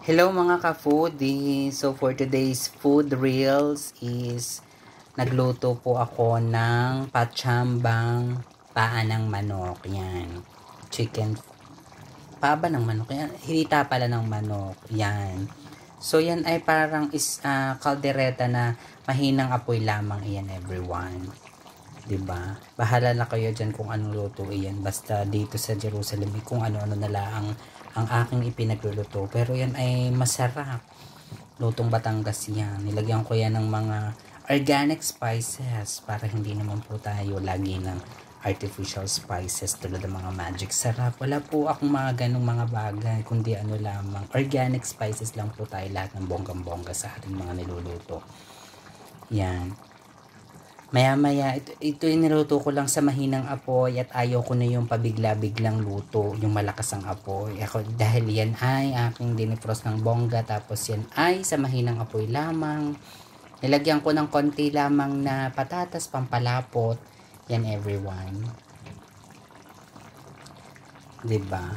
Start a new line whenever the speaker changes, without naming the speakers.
Hello mga ka-foodie! So for today's food reels is nagluto po ako ng patsambang paa ng manok. Yan. Chicken paa ng manok. Yan. Hirita pala ng manok. Yan. So yan ay parang kaldereta na mahinang apoy lamang. Iyan everyone. Diba? Bahala na kayo dyan kung anong luto iyan. Basta dito sa Jerusalem, kung ano-ano na lang ang aking ipinagluluto. Pero yan ay masarap. Lutong Batangas yan. Nilagyan ko yan ng mga organic spices para hindi naman po tayo lagi ng artificial spices tulad ng mga magic sarap. Wala po akong mga ganong mga bagay, kundi ano lamang. Organic spices lang po tayo lahat ng bonggang-bongga sa ating mga niluluto. Yan. Maya-maya, ito yung niluto ko lang sa mahinang apoy at ayaw ko na yung pabigla-biglang luto, yung malakas ang apoy. Dahil yan ay aking dinifrost ng bongga, tapos yan ay sa mahinang apoy lamang. Nilagyan ko ng konti lamang na patatas pampalapot. Yan everyone. 'Di ba?